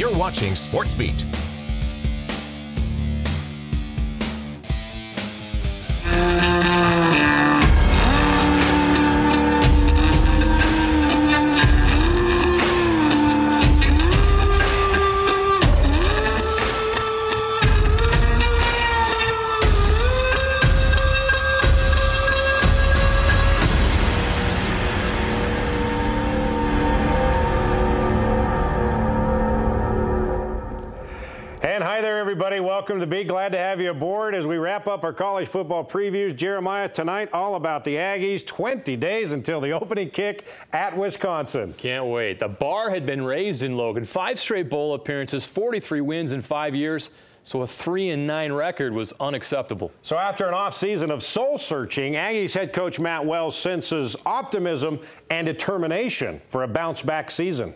You're watching Sports Beat. And hi there, everybody. Welcome to Be. Glad to have you aboard as we wrap up our college football previews. Jeremiah, tonight all about the Aggies. 20 days until the opening kick at Wisconsin. Can't wait. The bar had been raised in Logan. 5 straight bowl appearances, 43 wins in 5 years. So a 3-9 record was unacceptable. So after an offseason of soul-searching, Aggies head coach Matt Wells senses optimism and determination for a bounce-back season.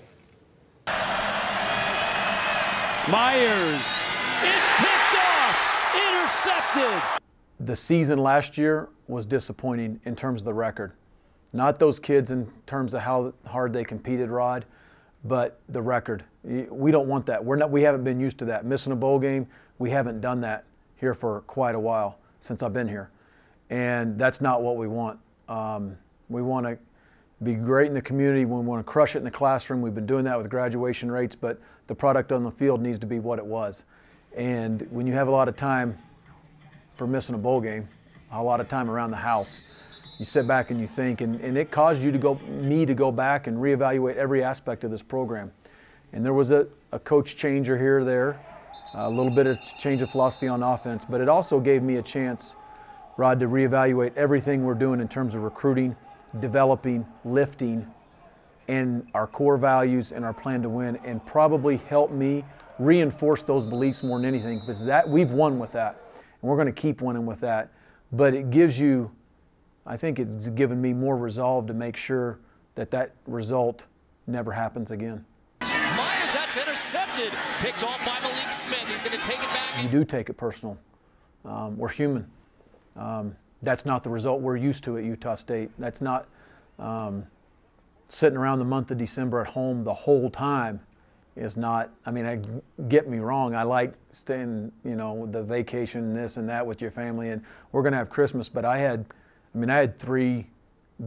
Myers, it's picked off, intercepted. The season last year was disappointing in terms of the record. Not those kids in terms of how hard they competed, Rod, but the record. We don't want that. We haven't been used to that. Missing a bowl game, we haven't done that here for quite a while since I've been here. And that's not what we want. We want to be great in the community. We want to crush it in the classroom. We've been doing that with graduation rates, but the product on the field needs to be what it was. And when you have a lot of time for missing a bowl game, a lot of time around the house, you sit back and you think, and it caused me to go back and reevaluate every aspect of this program. And there was a coach changer here or there, a little bit of change of philosophy on offense, but it also gave me a chance, Rod, to reevaluate everything we're doing in terms of recruiting, developing, lifting, and our core values and our plan to win, and probably help me reinforce those beliefs more than anything, because that we've won with that, and we're going to keep winning with that. But it gives you, I think it's given me more resolve to make sure that that result never happens again. Myers, that's intercepted. Picked off by Malik Smith. He's going to take it back. You do take it personal. We're human. That's not the result we're used to at Utah State. That's not sitting around the month of December at home the whole time is not, I mean, get me wrong, I like staying, the vacation, this and that with your family, and we're going to have Christmas, but I had 3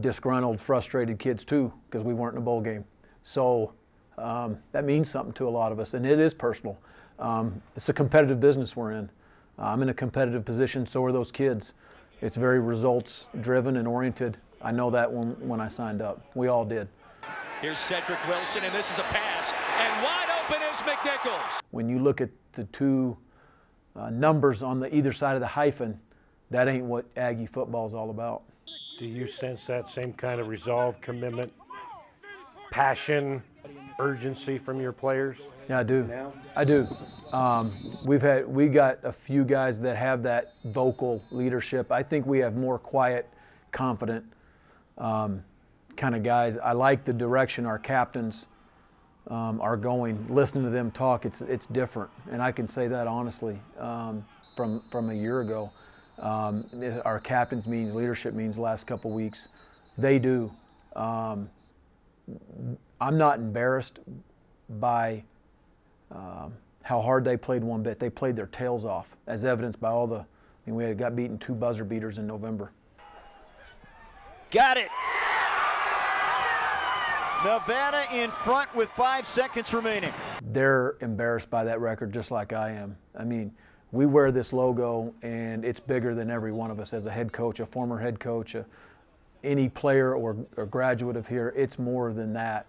disgruntled, frustrated kids too, because we weren't in a bowl game. So that means something to a lot of us, and it is personal. It's a competitive business we're in. I'm in a competitive position, so are those kids. It's very results-driven and oriented. I know that when I signed up. We all did. Here's Cedric Wilson, and this is a pass. And wide open is McNichols. When you look at the two numbers on either side of the hyphen, that ain't what Aggie football is all about. Do you sense that same kind of resolve, commitment, passion, urgency from your players? Yeah, I do. I do. We got a few guys that have that vocal leadership. I think we have more quiet, confident kind of guys. I like the direction our captains are going. Listening to them talk, it's different, and I can say that honestly from a year ago. Our captains meetings, leadership meetings the last couple weeks, they do. I'm not embarrassed by how hard they played one bit. They played their tails off, as evidenced by all we got beaten 2 buzzer beaters in November. Got it. Nevada in front with 5 seconds remaining. They're embarrassed by that record just like I am. I mean, we wear this logo, and it's bigger than every one of us as a head coach, a former head coach, any player or graduate of here. It's more than that.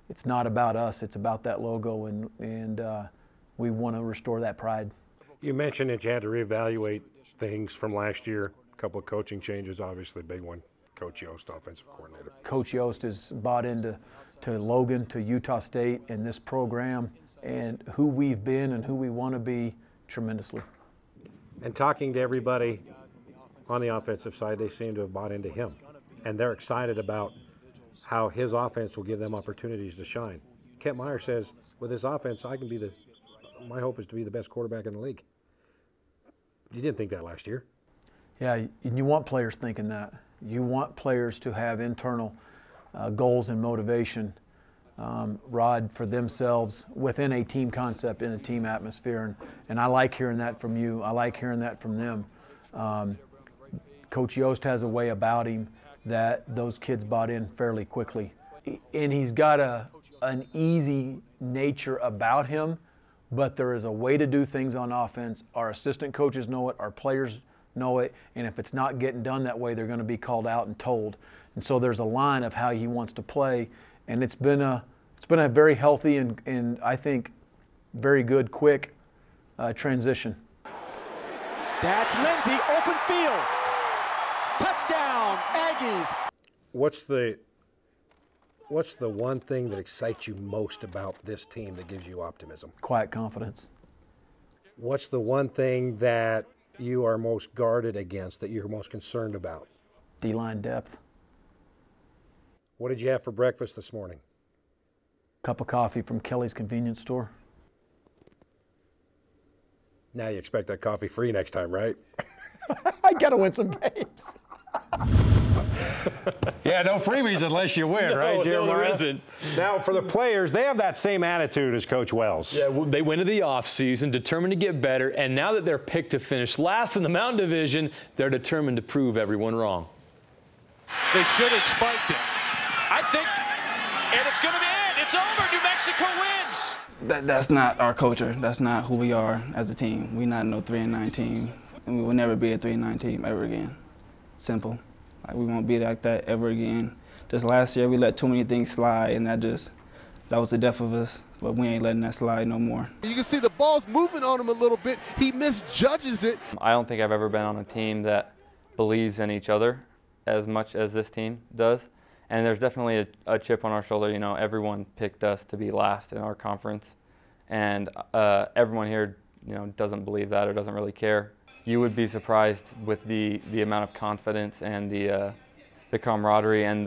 It's not about us. It's about that logo, and we want to restore that pride. You mentioned that you had to reevaluate things from last year. A couple of coaching changes, obviously a big one. Coach Yost, offensive coordinator. Coach Yost has bought into Logan, to Utah State, and this program, and who we've been and who we want to be tremendously. And talking to everybody on the offensive side, they seem to have bought into him. And they're excited about how his offense will give them opportunities to shine. Kent Meyer says, with this offense, my hope is to be the best quarterback in the league. You didn't think that last year. Yeah, and you want players thinking that. You want players to have internal goals and motivation Rod, for themselves within a team concept, in a team atmosphere. And I like hearing that from you. I like hearing that from them. Coach Yost has a way about him that those kids bought in fairly quickly. And he's got an easy nature about him, but there is a way to do things on offense. Our assistant coaches know it, our players know it, and if it's not getting done that way, they're going to be called out and told. And so there's a line of how he wants to play, and it's been a very healthy and I think very good, quick transition. That's Lindsey, open field. Touchdown, Aggies. What's the one thing that excites you most about this team that gives you optimism? Quiet confidence. What's the one thing that you are most guarded against, that you're most concerned about? D-line depth. What did you have for breakfast this morning? Cup of coffee from Kelly's convenience store. Now you expect that coffee free next time, right? I got to win some games. Yeah, no freebies unless you win, right, Jeremiah? No, there isn't. Now, for the players, they have that same attitude as Coach Wells. Yeah, they went into the offseason determined to get better, and now that they're picked to finish last in the Mountain Division, they're determined to prove everyone wrong. They should have spiked it. I think, and it's going to be it. It's over. New Mexico wins. That's not our culture. That's not who we are as a team. We're not no 3-9 team, and we will never be a 3-9 team ever again. Simple. Like, we won't be like that ever again. Just last year, we let too many things slide, and that was the death of us. But we ain't letting that slide no more. You can see the ball's moving on him a little bit. He misjudges it. I don't think I've ever been on a team that believes in each other as much as this team does. And there's definitely a chip on our shoulder. You know, everyone picked us to be last in our conference. And everyone here, you know, doesn't believe that or doesn't really care. You would be surprised with the amount of confidence and the camaraderie and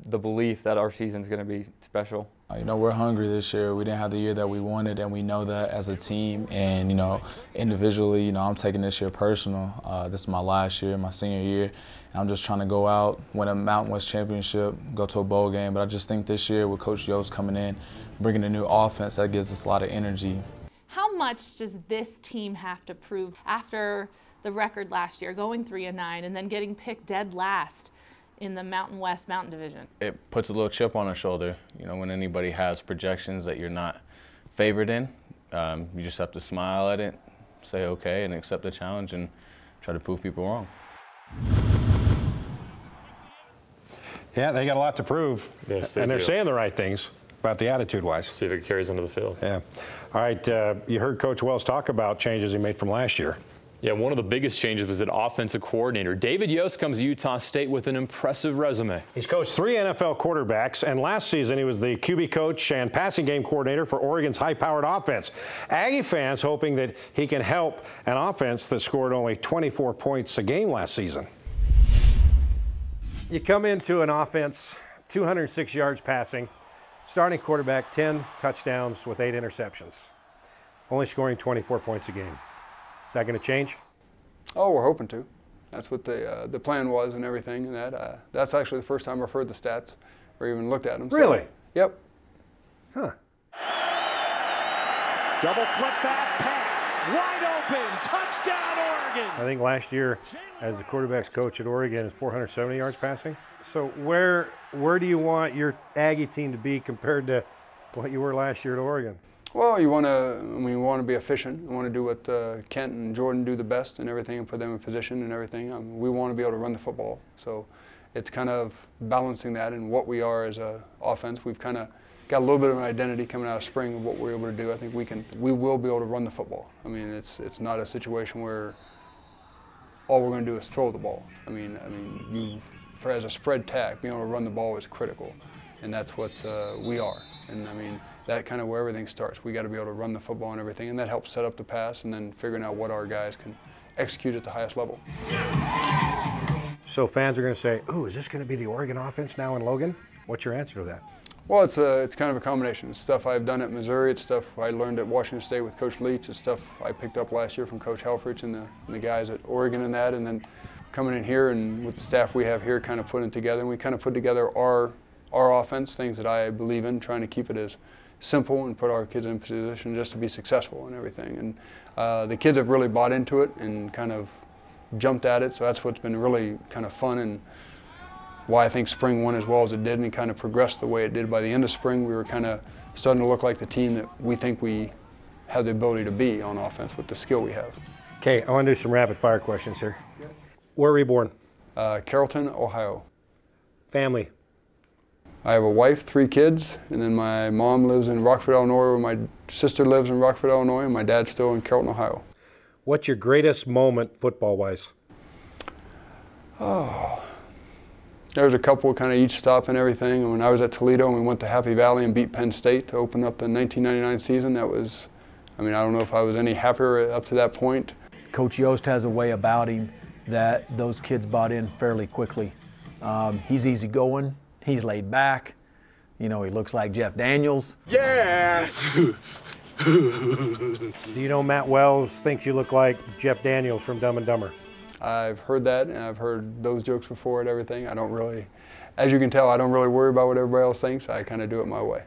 the belief that our season's going to be special. You know, we're hungry this year. We didn't have the year that we wanted, and we know that as a team. And, you know, individually, you know, I'm taking this year personal. This is my last year, my senior year. And I'm just trying to go out, win a Mountain West championship, go to a bowl game. But I just think this year with Coach Yost coming in, bringing a new offense, that gives us a lot of energy. How much does this team have to prove after the record last year, going 3-9, and then getting picked dead last in the Mountain West Mountain Division? It puts a little chip on our shoulder. You know, when anybody has projections that you're not favored in, you just have to smile at it, say okay, and accept the challenge and try to prove people wrong. Yeah, they got a lot to prove. Yes, and they're do. saying the right things about the attitude-wise. See if it carries into the field. Yeah. All right, you heard Coach Wells talk about changes he made from last year. Yeah, one of the biggest changes was at offensive coordinator. David Yost comes to Utah State with an impressive resume. He's coached 3 NFL quarterbacks, and last season he was the QB coach and passing game coordinator for Oregon's high-powered offense. Aggie fans hoping that he can help an offense that scored only 24 points a game last season. You come into an offense, 206 yards passing, starting quarterback, 10 touchdowns with 8 interceptions, only scoring 24 points a game. Is that going to change? Oh, we're hoping to. That's what the plan was and everything. And that's actually the first time I've heard the stats or even looked at them. Really? So, yep. Huh. Double flip back pass, wide open, touchdown Oregon. I think last year, as the quarterback's coach at Oregon, is 470 yards passing. So where do you want your Aggie team to be compared to what you were last year at Oregon? Well, we want to be efficient. We want to do what Kent and Jordan do the best and everything, and put them in position and everything. We want to be able to run the football. So it's kind of balancing that and what we are as an offense. We've kind of got a little bit of an identity coming out of spring of what we're able to do. I think we will be able to run the football. I mean, it's not a situation where all we're going to do is throw the ball. I mean, as a spread tack, being able to run the ball is critical, and that's what we are. And I mean, that kind of where everything starts. We got to be able to run the football and everything, and that helps set up the pass and then figuring out what our guys can execute at the highest level. So fans are going to say, ooh, is this going to be the Oregon offense now in Logan? What's your answer to that? Well, it's kind of a combination. It's stuff I've done at Missouri. It's stuff I learned at Washington State with Coach Leach. It's stuff I picked up last year from Coach Helfrich and the guys at Oregon and that. And then coming in here and with the staff we have here kind of putting it together. And we kind of put together our our offense, things that I believe in, trying to keep it as simple and put our kids in position just to be successful and everything. And the kids have really bought into it and kind of jumped at it, so that's what's been really kind of fun and why I think spring went as well as it did, and it kind of progressed the way it did. By the end of spring, we were kind of starting to look like the team that we think we have the ability to be on offense with the skill we have. Okay, I want to do some rapid fire questions here. Where were you born? Carrollton, Ohio. Family? I have a wife, 3 kids, and then my mom lives in Rockford, Illinois, where my sister lives in Rockford, Illinois, and my dad's still in Carrollton, Ohio. What's your greatest moment football-wise? Oh, there was a couple kind of each stop and everything. And when I was at Toledo and we went to Happy Valley and beat Penn State to open up the 1999 season, that was, I mean, I don't know if I was any happier up to that point. Coach Yost has a way about him that those kids bought in fairly quickly. He's easygoing, he's laid back. You know, he looks like Jeff Daniels. Yeah! Do you know Matt Wells thinks you look like Jeff Daniels from Dumb and Dumber? I've heard that, and I've heard those jokes before and everything. I don't really, as you can tell, I don't really worry about what everybody else thinks. I kind of do it my way.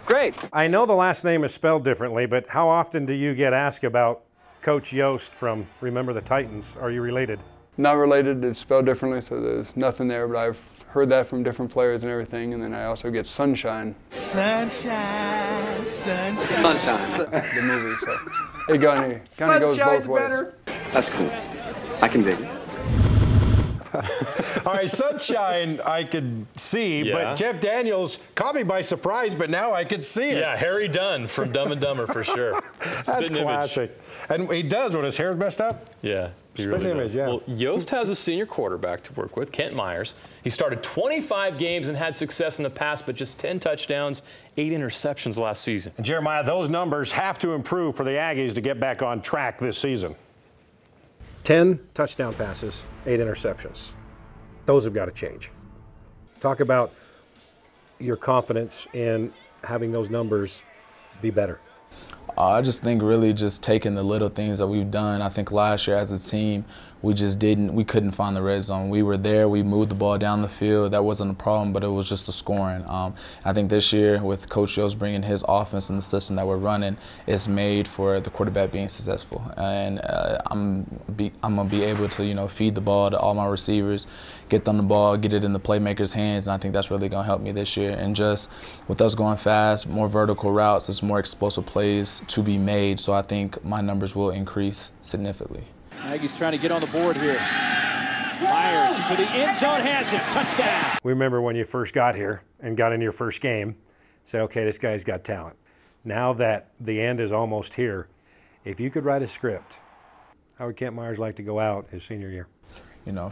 Great. I know the last name is spelled differently, but how often do you get asked about Coach Yost from Remember the Titans? Are you related? Not related. It's spelled differently, so there's nothing there, but I've heard that from different players and everything, and then I also get Sunshine. Sunshine, sunshine. Sunshine. The movie, so it kind of goes both ways. Better. That's cool. I can dig it. All right, Sunshine I could see, but Jeff Daniels caught me by surprise, but now I could see it. Yeah, Harry Dunn from Dumb and Dumber for sure. That's classic. And he does when his hair's messed up. Yeah. He Spit really image, does. yeah. Well, Yost has a senior quarterback to work with, Kent Myers. He started 25 games and had success in the past, but just 10 touchdowns, 8 interceptions last season. And Jeremiah, those numbers have to improve for the Aggies to get back on track this season. 10 touchdown passes, 8 interceptions. Those have got to change. Talk about your confidence in having those numbers be better. I just think really just taking the little things that we've done. I think last year as a team, we couldn't find the red zone. We were there, we moved the ball down the field. That wasn't a problem, but it was just the scoring. I think this year with Coach Yost bringing his offense and the system that we're running, it's made for the quarterback being successful. And I'm gonna be able to, feed the ball to all my receivers, get them the ball, get it in the playmakers' hands, and I think that's really gonna help me this year. And just with us going fast, more vertical routes, there's more explosive plays to be made. So I think my numbers will increase significantly. Aggies trying to get on the board here. Myers to the end zone, has it, touchdown. We remember when you first got here and got in your first game, said, okay, this guy's got talent. Now that the end is almost here, if you could write a script, how would Kent Myers like to go out his senior year?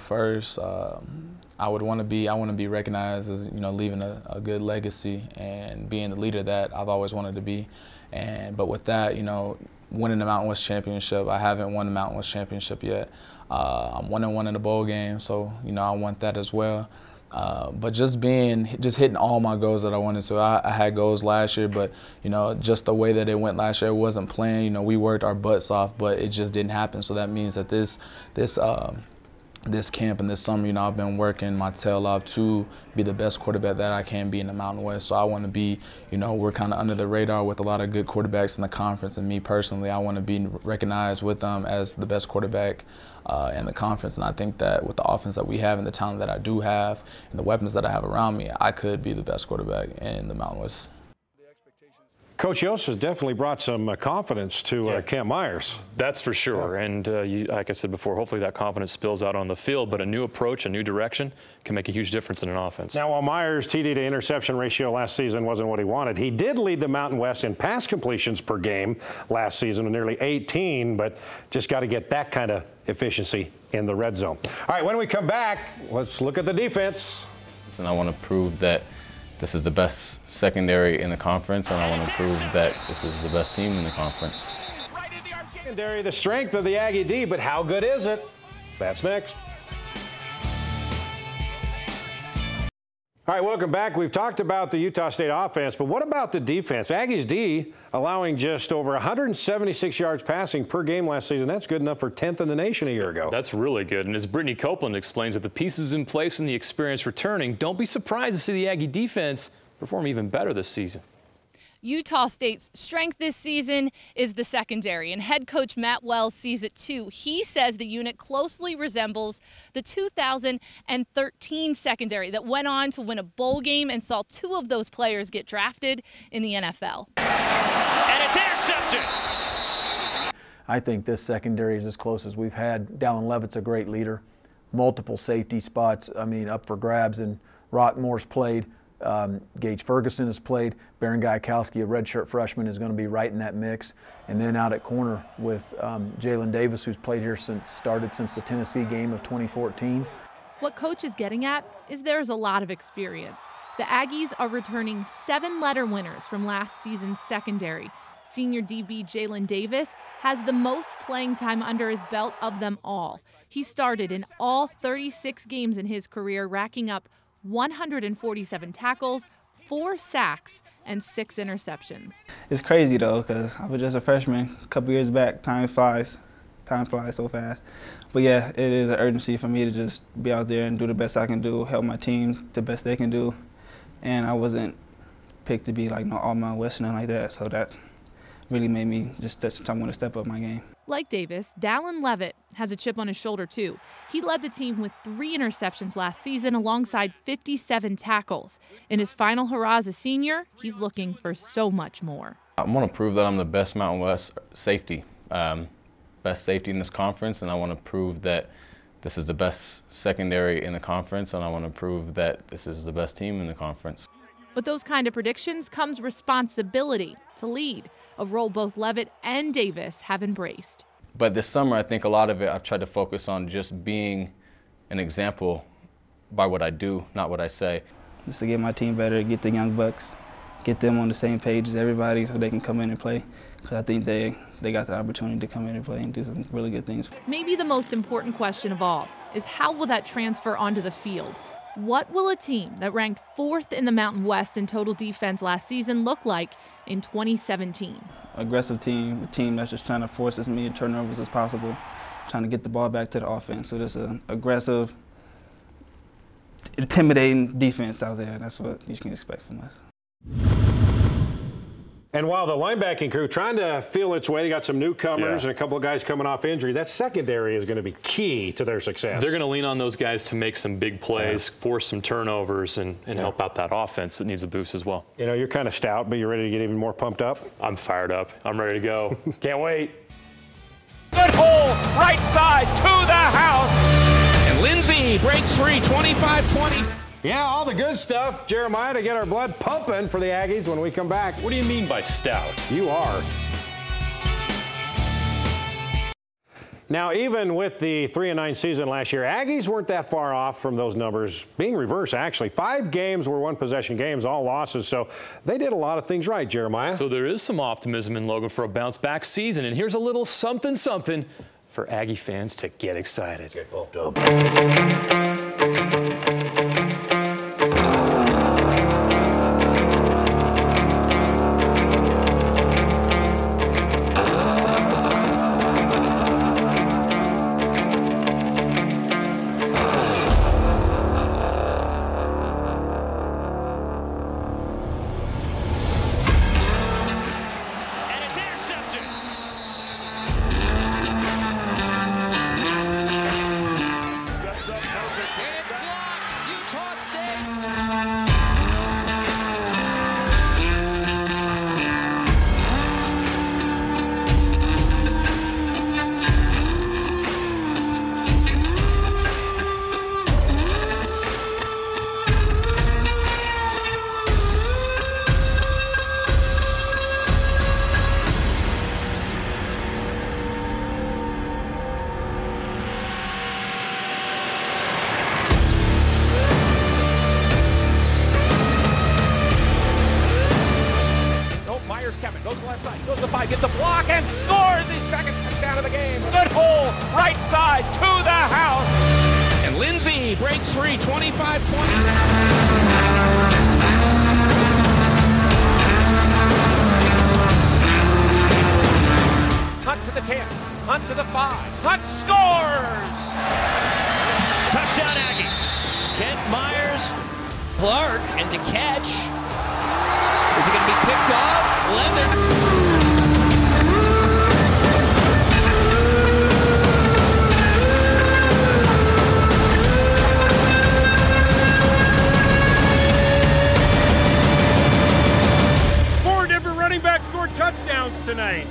First, I want to be recognized as, leaving a good legacy and being the leader that I've always wanted to be. But with that, winning the Mountain West Championship, I haven't won the Mountain West Championship yet. I'm 1-1 in the bowl game, so, I want that as well. But just hitting all my goals that I wanted to. I had goals last year, but, just the way that it went last year, it wasn't planned. We worked our butts off, but it just didn't happen. So that means that this camp and this summer, I've been working my tail off to be the best quarterback that I can be in the Mountain West. So I want to be, we're kind of under the radar with a lot of good quarterbacks in the conference. And me personally, I want to be recognized with them as the best quarterback in the conference. And I think that with the offense that we have and the talent that I do have and the weapons that I have around me, I could be the best quarterback in the Mountain West. Coach Yost has definitely brought some confidence to Kent Myers. That's for sure. And like I said before, hopefully that confidence spills out on the field. But a new approach, a new direction can make a huge difference in an offense. Now, while Myers' TD to interception ratio last season wasn't what he wanted, he did lead the Mountain West in pass completions per game last season with nearly 18, but just got to get that kind of efficiency in the red zone. All right, when we come back, let's look at the defense. And I want to prove that this is the best secondary in the conference, and I want to prove that this is the best team in the conference. Secondary, the strength of the Aggie D, but how good is it? That's next. All right, welcome back. We've talked about the Utah State offense, but what about the defense? Aggies D allowing just over 176 yards passing per game last season. That's good enough for 10th in the nation a year ago. That's really good. And as Brittany Copeland explains, with the pieces in place and the experience returning, don't be surprised to see the Aggie defense perform even better this season. Utah State's strength this season is the secondary, and head coach Matt Wells sees it too. He says the unit closely resembles the 2013 secondary that went on to win a bowl game and saw 2 of those players get drafted in the NFL. And it's intercepted. I think this secondary is as close as we've had. Dallin Levitt's a great leader. Multiple safety spots, up for grabs, and Rockmore's played. Gage Ferguson has played. Baron Gajkowski, a redshirt freshman, is going to be right in that mix. And then out at corner with Jalen Davis, who's played here started since the Tennessee game of 2014. What coach is getting at is there's a lot of experience. The Aggies are returning 7 letter winners from last season's secondary. Senior DB Jalen Davis has the most playing time under his belt of them all. He started in all 36 games in his career, racking up 147 tackles, 4 sacks, and 6 interceptions. It's crazy though, because I was just a freshman a couple years back. Time flies so fast. But yeah, it is an urgency for me to just be out there and do the best I can do, help my team the best they can do. And I wasn't picked to be like no All-Mountain West or nothing like that, so that really made me just want to step up my game. Like Davis, Dallin Levitt has a chip on his shoulder too. He led the team with 3 interceptions last season alongside 57 tackles. In his final hurrah as a senior, he's looking for so much more. I want to prove that I'm the best Mountain West safety, best safety in this conference, and I want to prove that this is the best secondary in the conference, and I want to prove that this is the best team in the conference. With those kind of predictions comes responsibility to lead, a role both Levitt and Davis have embraced. But this summer, I think a lot of it, I've tried to focus on just being an example by what I do, not what I say. Just to get my team better, get the young bucks, get them on the same page as everybody so they can come in and play. Because I think they got the opportunity to come in and play and do some really good things. Maybe the most important question of all is how will that transfer onto the field? What will a team that ranked 4th in the Mountain West in total defense last season look like in 2017? Aggressive team, a team that's just trying to force as many turnovers as possible, trying to get the ball back to the offense. So there's an aggressive, intimidating defense out there. That's what you can expect from us. And while the linebacking crew trying to feel its way, they got some newcomers and a couple of guys coming off injury. That secondary is going to be key to their success. They're going to lean on those guys to make some big plays, force some turnovers, and help out that offense that needs a boost as well. You know, you're kind of stout, but you're ready to get even more pumped up? I'm fired up. I'm ready to go. Can't wait. Good hole, right side to the house. And Lindsey breaks free, 25-20. Yeah, all the good stuff, Jeremiah, to get our blood pumping for the Aggies when we come back. What do you mean by stout? You are. Now, even with the 3-9 season last year, Aggies weren't that far off from those numbers being reversed, actually. 5 games were one-possession games, all losses, so they did a lot of things right, Jeremiah. So there is some optimism in Logan for a bounce-back season, and here's a little something-something for Aggie fans to get excited. Get pumped up. Goes to the left side, goes to the 5, gets a block and scores the second touchdown of the game. Good hole, right side to the house. And Lindsey breaks free, 25-20. Is it going to be picked up? Leonard. Running back scored touchdowns tonight.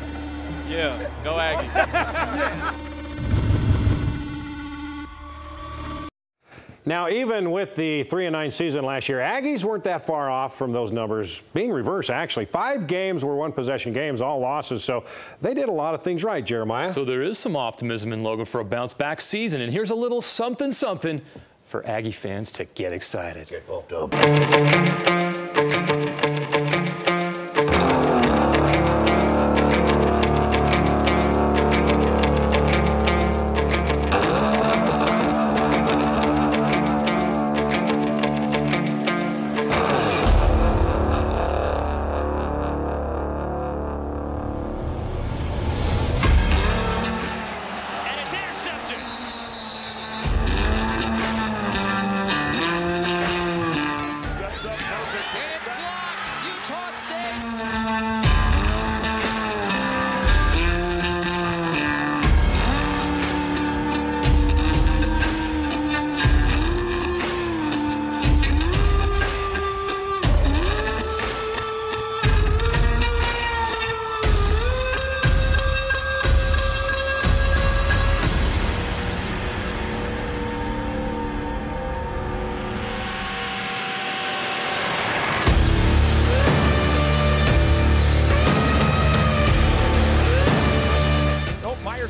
Yeah, go Aggies. Now, even with the 3-9 season last year, Aggies weren't that far off from those numbers being reversed, actually. 5 games were one-possession games, all losses, so they did a lot of things right, Jeremiah. So there is some optimism in Logan for a bounce-back season, and here's a little something-something for Aggie fans to get excited. Get pumped up.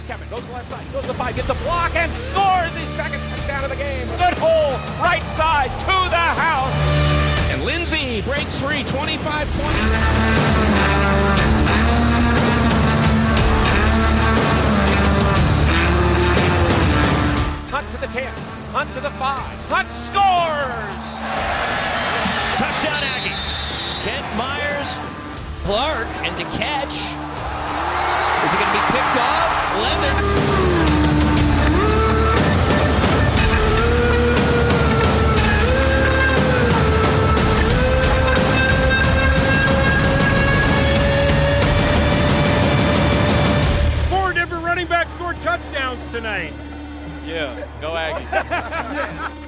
Kevin goes to the left side, goes to the 5, gets a block and scores the second touchdown of the game. Good hole, right side to the house. And Lindsay breaks free, 25-20. Hunt to the 10, Hunt to the 5, Hunt scores! Touchdown Aggies. Kent Myers, Clark, and to catch. Is it going to be picked up? Leonard. Four different running backs scored touchdowns tonight. Yeah, go Aggies.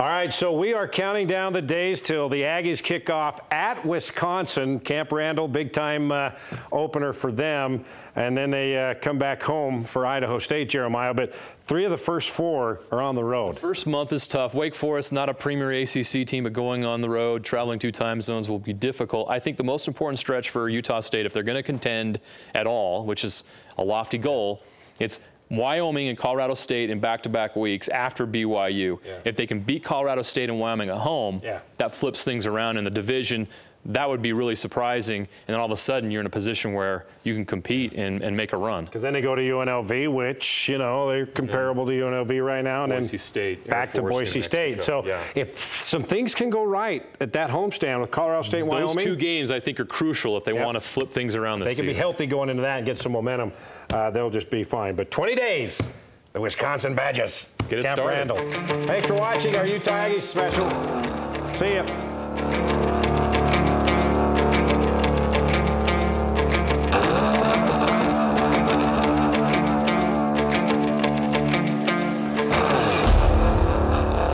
All right, so we are counting down the days till the Aggies kick off at Wisconsin. Camp Randall, big-time opener for them. And then they come back home for Idaho State, Jeremiah. But 3 of the first 4 are on the road. The first month is tough. Wake Forest, not a premier ACC team, but going on the road, traveling 2 time zones will be difficult. I think the most important stretch for Utah State, if they're going to contend at all, which is a lofty goal, it's Wyoming and Colorado State in back-to-back weeks after BYU. Yeah. If they can beat Colorado State and Wyoming at home, that flips things around in the division. That would be really surprising. And then all of a sudden, you're in a position where you can compete and make a run. Because then they go to UNLV, which, you know, they're comparable to UNLV right now. And Boise then State, back to Boise State. So if some things can go right at that homestand with Colorado State and Wyoming. Those 2 games, I think, are crucial if they want to flip things around this season. They can be healthy going into that and get some momentum. They'll just be fine. But 20 days, the Wisconsin Badgers. Let's get it Camp started. Randall. Thanks for watching our Utah Aggies special. See ya.